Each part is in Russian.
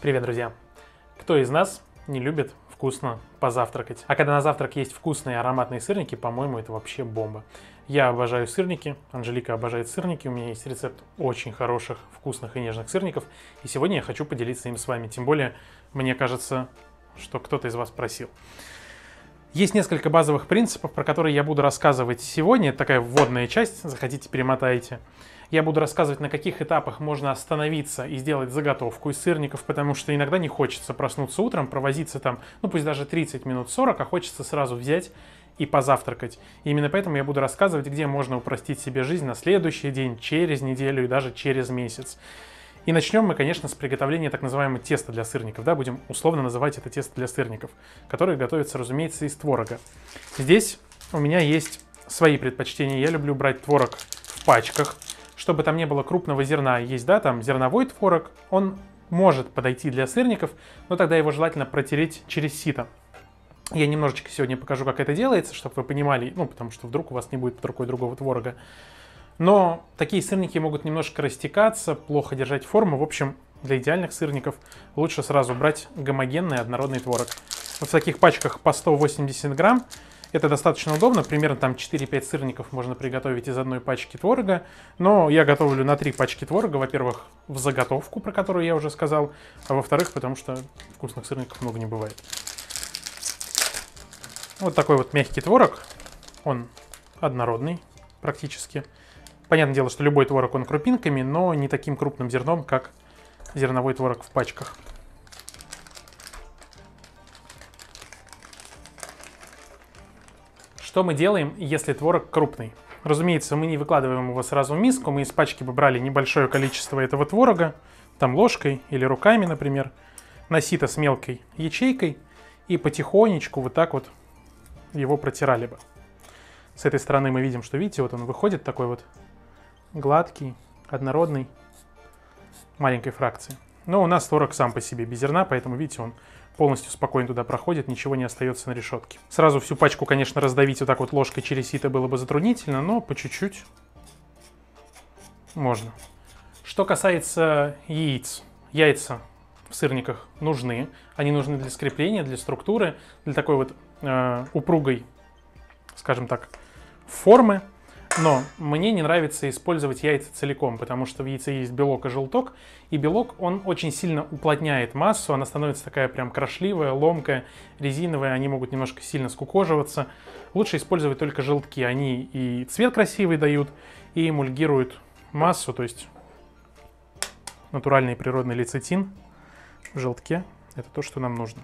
Привет, друзья! Кто из нас не любит вкусно позавтракать? А когда на завтрак есть вкусные ароматные сырники, по-моему, это вообще бомба. Я обожаю сырники, Анжелика обожает сырники, у меня есть рецепт очень хороших, вкусных и нежных сырников, и сегодня я хочу поделиться им с вами, тем более, мне кажется, что кто-то из вас просил. Есть несколько базовых принципов, про которые я буду рассказывать сегодня. Это такая вводная часть, захотите, перемотайте. Я буду рассказывать, на каких этапах можно остановиться и сделать заготовку из сырников, потому что иногда не хочется проснуться утром, провозиться там, ну пусть даже 30 минут 40, а хочется сразу взять и позавтракать. И именно поэтому я буду рассказывать, где можно упростить себе жизнь на следующий день, через неделю и даже через месяц. И начнем мы, конечно, с приготовления так называемого теста для сырников. Да, будем условно называть это тесто для сырников, которое готовится, разумеется, из творога. Здесь у меня есть свои предпочтения. Я люблю брать творог в пачках, чтобы там не было крупного зерна. Есть, да, там зерновой творог, он может подойти для сырников, но тогда его желательно протереть через сито. Я немножечко сегодня покажу, как это делается, чтобы вы понимали, ну, потому что вдруг у вас не будет под рукой другого творога. Но такие сырники могут немножко растекаться, плохо держать форму. В общем, для идеальных сырников лучше сразу брать гомогенный однородный творог. Вот в таких пачках по 180 грамм. Это достаточно удобно. Примерно там 4-5 сырников можно приготовить из одной пачки творога. Но я готовлю на 3 пачки творога. Во-первых, в заготовку, про которую я уже сказал. А во-вторых, потому что вкусных сырников много не бывает. Вот такой вот мягкий творог. Он однородный практически. Понятное дело, что любой творог, он крупинками, но не таким крупным зерном, как зерновой творог в пачках. Что мы делаем, если творог крупный? Разумеется, мы не выкладываем его сразу в миску, мы из пачки бы брали небольшое количество этого творога, там ложкой или руками, например, на сито с мелкой ячейкой и потихонечку вот так вот его протирали бы. С этой стороны мы видим, что, видите, вот он выходит такой вот гладкий, однородный, маленькой фракции. Но у нас творог сам по себе без зерна, поэтому, видите, он полностью спокойно туда проходит, ничего не остается на решетке. Сразу всю пачку, конечно, раздавить вот так вот ложкой через сито было бы затруднительно, но по чуть-чуть можно. Что касается яиц. Яйца в сырниках нужны. Они нужны для скрепления, для структуры, для такой вот упругой, скажем так, формы. Но мне не нравится использовать яйца целиком, потому что в яйце есть белок и желток, и белок, он очень сильно уплотняет массу, она становится такая прям крошливая, ломкая, резиновая, они могут немножко сильно скукоживаться. Лучше использовать только желтки, они и цвет красивый дают, и эмульгируют массу, то есть натуральный природный лецитин в желтке, это то, что нам нужно.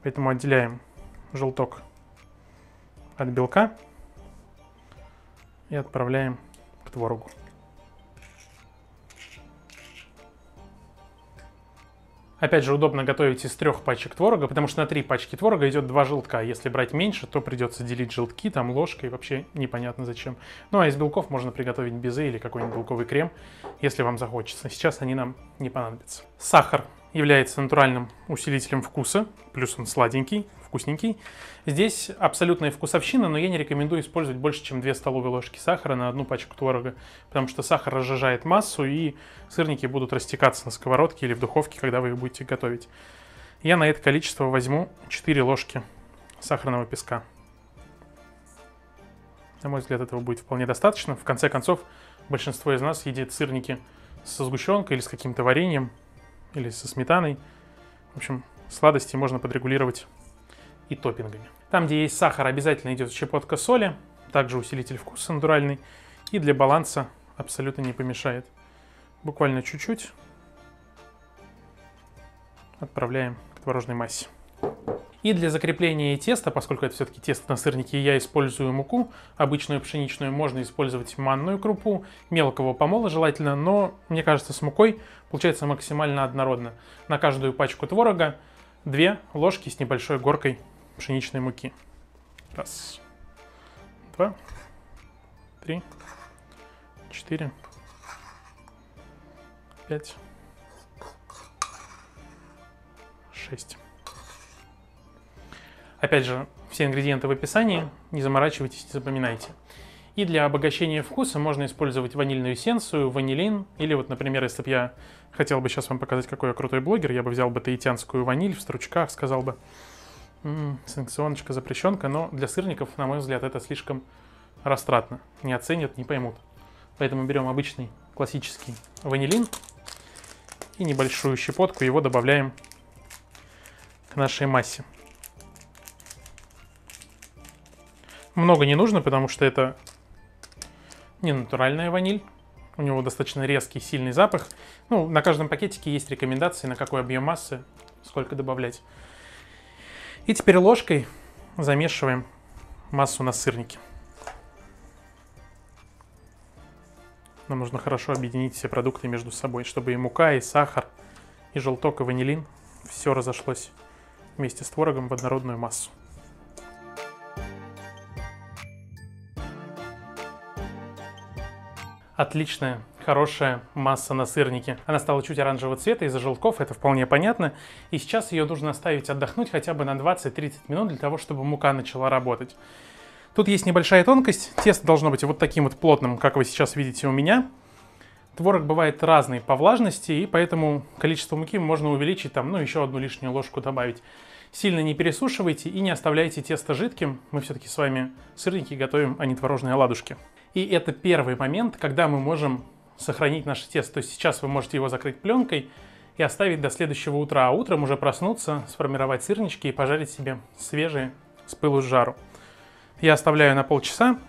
Поэтому отделяем желток от белка и отправляем к творогу. Опять же, удобно готовить из 3 пачек творога, потому что на 3 пачки творога идет 2 желтка. Если брать меньше, то придется делить желтки там ложкой, вообще непонятно зачем. Ну а из белков можно приготовить безе или какой-нибудь белковый крем, если вам захочется. Сейчас они нам не понадобятся. Сахар является натуральным усилителем вкуса, плюс он сладенький, вкусненький. Здесь абсолютная вкусовщина, но я не рекомендую использовать больше, чем 2 столовые ложки сахара на 1 пачку творога, потому что сахар разжижает массу, и сырники будут растекаться на сковородке или в духовке, когда вы их будете готовить. Я на это количество возьму 4 ложки сахарного песка. На мой взгляд, этого будет вполне достаточно. В конце концов, большинство из нас едит сырники со сгущенкой или с каким-то вареньем, или со сметаной. В общем, сладости можно подрегулировать и топпингами. Там, где есть сахар, обязательно идет щепотка соли, также усилитель вкуса натуральный, и для баланса абсолютно не помешает. Буквально чуть-чуть отправляем к творожной массе. И для закрепления теста, поскольку это все-таки тесто на сырнике, я использую муку, обычную пшеничную, можно использовать манную крупу, мелкого помола желательно, но мне кажется, с мукой получается максимально однородно. На каждую пачку творога 2 ложки с небольшой горкой пшеничной муки. 1, 2, 3, 4, 5, 6. Опять же, все ингредиенты в описании, не заморачивайтесь, не запоминайте. И для обогащения вкуса можно использовать ванильную эссенцию, ванилин. Или вот, например, если бы я хотел бы сейчас вам показать, какой я крутой блогер, я бы взял бы таитянскую ваниль в стручках, сказал бы, санкционочка, запрещенка. Но для сырников, на мой взгляд, это слишком растратно. Не оценят, не поймут. Поэтому берем обычный классический ванилин и небольшую щепотку его добавляем к нашей массе. Много не нужно, потому что это не натуральная ваниль. У него достаточно резкий, сильный запах. Ну, на каждом пакетике есть рекомендации, на какой объем массы, сколько добавлять. И теперь ложкой замешиваем массу на сырнике. Нам нужно хорошо объединить все продукты между собой, чтобы и мука, и сахар, и желток, и ванилин все разошлось вместе с творогом в однородную массу. Отличная, хорошая масса на сырнике. Она стала чуть оранжевого цвета из-за желтков, это вполне понятно. И сейчас ее нужно оставить отдохнуть хотя бы на 20-30 минут для того, чтобы мука начала работать. Тут есть небольшая тонкость. Тесто должно быть вот таким вот плотным, как вы сейчас видите у меня. Творог бывает разный по влажности, и поэтому количество муки можно увеличить, там, ну, еще одну лишнюю ложку добавить. Сильно не пересушивайте и не оставляйте тесто жидким. Мы все-таки с вами сырники готовим, а не творожные оладушки. И это первый момент, когда мы можем сохранить наше тесто. То есть сейчас вы можете его закрыть пленкой и оставить до следующего утра. А утром уже проснуться, сформировать сырнички и пожарить себе свежие с пылу с жару. Я оставляю на полчаса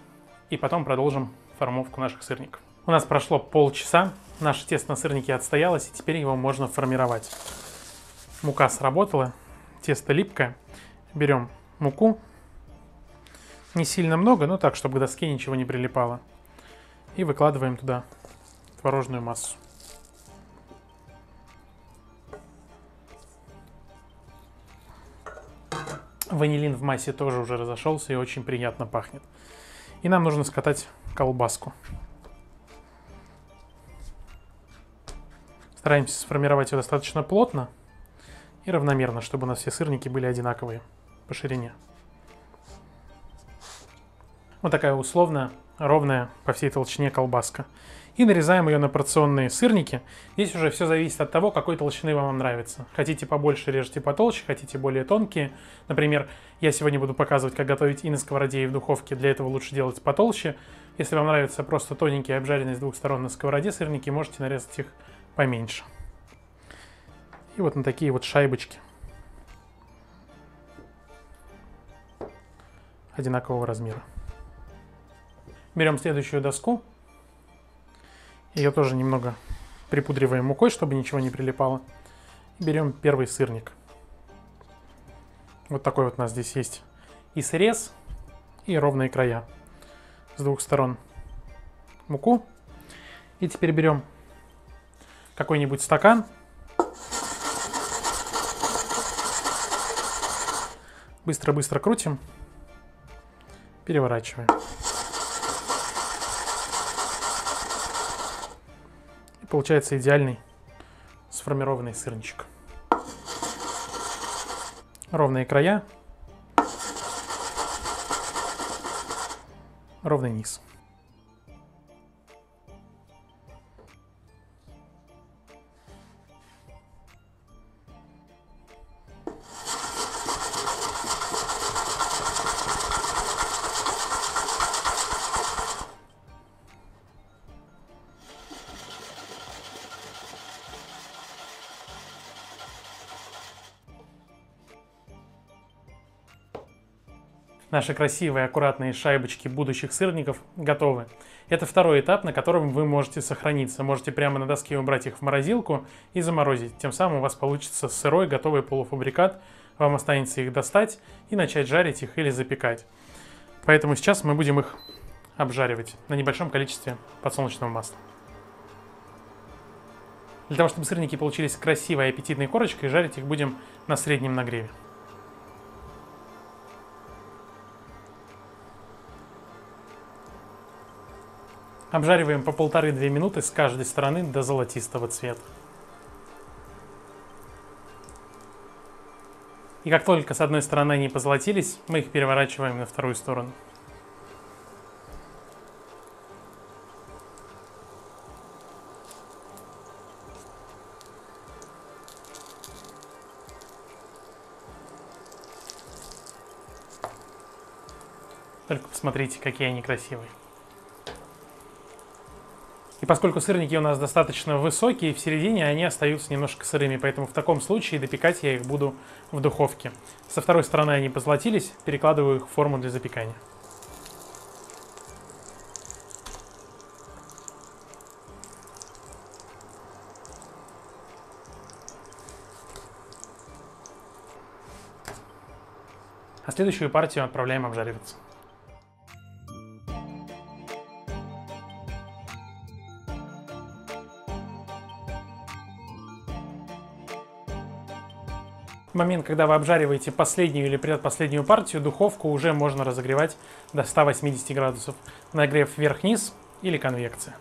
и потом продолжим формовку наших сырников. У нас прошло полчаса, наше тесто на сырнике отстоялось, и теперь его можно формировать. Мука сработала, тесто липкое. Берем муку, не сильно много, но так, чтобы к доске ничего не прилипало. И выкладываем туда творожную массу. Ванилин в массе тоже уже разошелся и очень приятно пахнет. И нам нужно скатать колбаску. Стараемся сформировать ее достаточно плотно и равномерно, чтобы у нас все сырники были одинаковые по ширине. Вот такая условно ровная по всей толщине колбаска. И нарезаем ее на порционные сырники. Здесь уже все зависит от того, какой толщины вам нравится. Хотите побольше, режьте потолще, хотите более тонкие. Например, я сегодня буду показывать, как готовить и на сковороде, и в духовке. Для этого лучше делать потолще. Если вам нравятся просто тоненькие, обжаренные с двух сторон на сковороде сырники, можете нарезать их поменьше. И вот на такие вот шайбочки одинакового размера. Берем следующую доску. Ее тоже немного припудриваем мукой, чтобы ничего не прилипало. Берем первый сырник. Вот такой вот у нас здесь есть и срез, и ровные края. С двух сторон муку. И теперь берем какой-нибудь стакан. Быстро-быстро крутим. Переворачиваем. Получается идеальный сформированный сырничек. Ровные края, ровный низ. Наши красивые, аккуратные шайбочки будущих сырников готовы. Это второй этап, на котором вы можете сохраниться. Можете прямо на доске убрать их в морозилку и заморозить. Тем самым у вас получится сырой, готовый полуфабрикат. Вам останется их достать и начать жарить их или запекать. Поэтому сейчас мы будем их обжаривать на небольшом количестве подсолнечного масла. Для того, чтобы сырники получились красивой и аппетитной корочкой, жарить их будем на среднем нагреве. Обжариваем по 1,5-2 минуты с каждой стороны до золотистого цвета. И как только с одной стороны они позолотились, мы их переворачиваем на вторую сторону. Только посмотрите, какие они красивые. И поскольку сырники у нас достаточно высокие, в середине они остаются немножко сырыми, поэтому в таком случае допекать я их буду в духовке. Со второй стороны они позолотились, перекладываю их в форму для запекания. А следующую партию отправляем обжариваться. В момент, когда вы обжариваете последнюю или предпоследнюю партию, духовку уже можно разогревать до 180 градусов. Нагрев вверх-вниз или конвекция.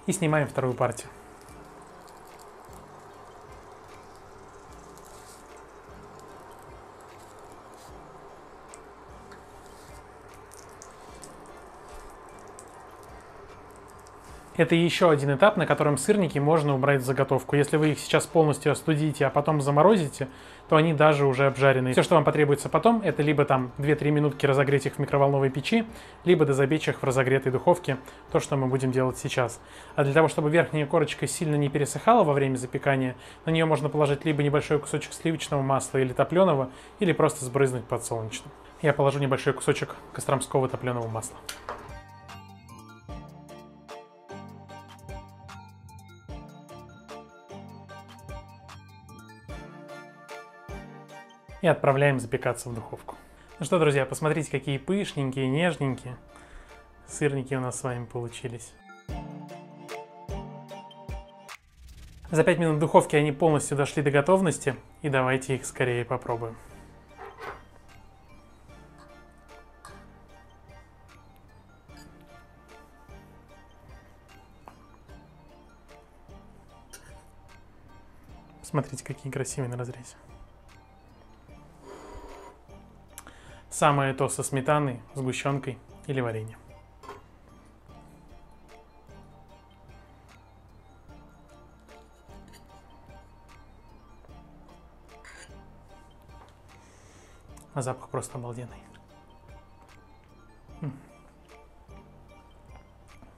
И снимаем вторую партию. Это еще один этап, на котором сырники можно убрать в заготовку. Если вы их сейчас полностью остудите, а потом заморозите, то они даже уже обжаренные. Все, что вам потребуется потом, это либо там 2-3 минутки разогреть их в микроволновой печи, либо дозапечь их в разогретой духовке, то, что мы будем делать сейчас. А для того, чтобы верхняя корочка сильно не пересыхала во время запекания, на нее можно положить либо небольшой кусочек сливочного масла или топленого, или просто сбрызнуть подсолнечным. Я положу небольшой кусочек костромского топленого масла. И отправляем запекаться в духовку. Ну что, друзья, посмотрите, какие пышненькие, нежненькие сырники у нас с вами получились. За 5 минут в духовке они полностью дошли до готовности, и давайте их скорее попробуем. Смотрите, какие красивые на разрезе. Самое то со сметаной, сгущенкой или вареньем. А запах просто обалденный.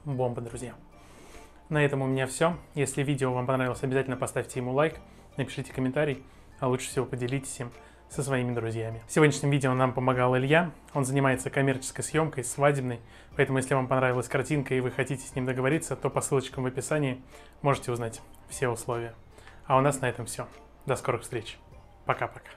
Бомба, друзья. На этом у меня все. Если видео вам понравилось, обязательно поставьте ему лайк, напишите комментарий, а лучше всего поделитесь им со своими друзьями. В сегодняшнем видео нам помогал Илья. Он занимается коммерческой съемкой, свадебной. Поэтому, если вам понравилась картинка и вы хотите с ним договориться, то по ссылочкам в описании можете узнать все условия. А у нас на этом все. До скорых встреч. Пока-пока.